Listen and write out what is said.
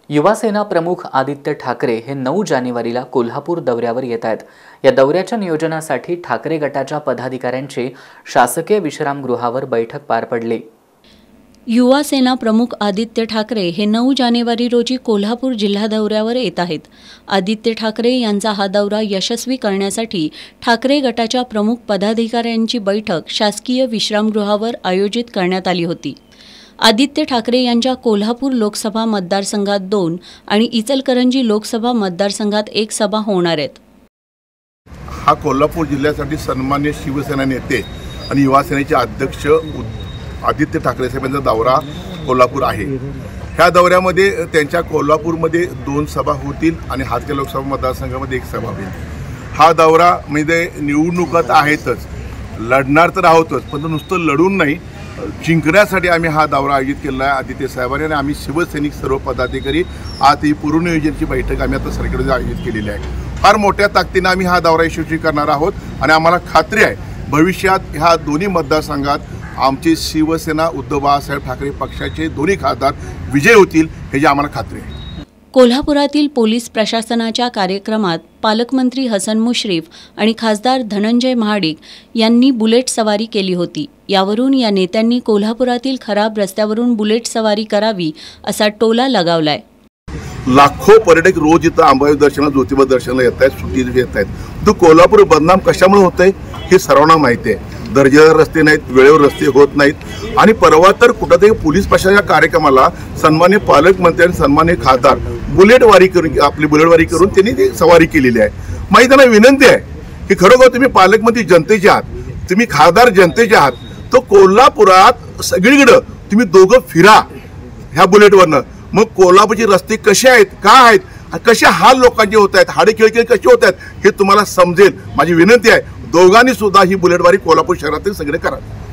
युवासेना प्रमुख आदित्य ठाकरे हे 9 जानेवारीला कोल्हापूर दौऱ्यावर येत आहेत। या दौऱ्याच्या नियोजनासाठी ठाकरे गटाच्या पदाधिकाऱ्यांची शासकीय विश्रामगृहावर बैठक पार पडली। युवासेना प्रमुख आदित्य ठाकरे हे 9 जानेवारी रोजी कोल्हापूर जिल्हा दौऱ्यावर येत आहेत। आदित्य ठाकरे यांचा हा दौरा यशस्वी करण्यासाठी ठाकरे गटाच्या प्रमुख पदाधिकाऱ्यांची बैठक शासकीय विश्रामगृहावर आयोजित करण्यात आली होती। आदित्य ठाकरे यांच्या कोल्हापूर लोकसभा मतदारसंघात 2 आणि इचलकरंजी लोकसभा मतदारसंघात 1 सभा होणार आहेत। हा कोल्हापूर जिल्ह्यासाठी सन्मान्य शिवसेना नेते आणि युवासेनेचे अध्यक्ष आदित्य ठाकरे साहेबांचा दौरा कोल्हापूर आहे। ह्या दौऱ्यामध्ये त्यांच्या कोल्हापूरमध्ये 2 सभा होतील आणि हातच्या लोकसभा मतदारसंघामध्ये 1 सभा होईल। हा दौरा म्हणजे निवडणुकात आहेतच, लढणार तर आहोतच, पण नुसतं लढून नाही, जिंकण्यासाठी आम्ही हा दौरा आयोजित केला आहे आदित्य साहेबांनी। आणि आम्ही शिवसैनिक सर्व पदाधिकारी आज ही पूर्वनियोजनाची बैठक आम्ही आता सरकारकडे आयोजित केलेली आहे। फार मोठ्या ताकदीने आम्ही हा दौरा यशस्वी करणार आहोत आणि आम्हाला खात्री आहे भविष्यात ह्या दोन्ही मतदारसंघात आमचे शिवसेना उद्धव बाळासाहेब ठाकरे पक्षाचे दोन्ही खासदार विजय होतील ह्याची आम्हाला खात्री आहे। कोल्हापुरातील पोलीस प्रशासनाच्या कार्यक्रमात पालकमंत्री हसन मुश्रीफ आणि खासदार धनंजय महाडिक यांनी बुलेट सवारी केली होती। यावरून या नेत्यांनी कोल्हापुरातील खराब रस्त्यावरून बुलेट सवारी करावी असा टोला लगावलाय। लाखो पर्यटक रोज इथं अंबाबाई दर्शनाला, ज्योतिबा दर्शनाला येत आहेत, सुट्टी येत आहेत। तो कोल्हापूर बदनाम कशामुळे होतंय हे सर्वांना माहिती आहे। दर्जेदार रस्ते नाहीत, वेळेवर रस्ते होत नाहीत आणि परवा तर कुठेतरी पोलीस प्रशासनाच्या कार्यक्रमाला सन्मान्य पालकमंत्री आणि सन्मान्य खासदार बुलेटवारी करून आपली बुलेटवारी करून त्यांनी ती सवारी केलेली आहे। माझी त्यांना विनंती आहे की खरोखर तुम्ही पालकमंत्री जनतेचे आहात, तुम्ही खासदार जनतेचे आहात, तो कोल्हापुरात सगळीकडे तुम्ही दोघं फिरा ह्या बुलेटवरनं। मग कोल्हापूरचे रस्ते कसे आहेत, काय आहेत, कशा हाल लोकांचे होत आहेत, हाडे खेळखेळ कसे होत आहेत हे तुम्हाला समजेल। माझी विनंती आहे दोघांनी सुद्धा ही बुलेटवारी कोल्हापूर शहरातील सगळे करा।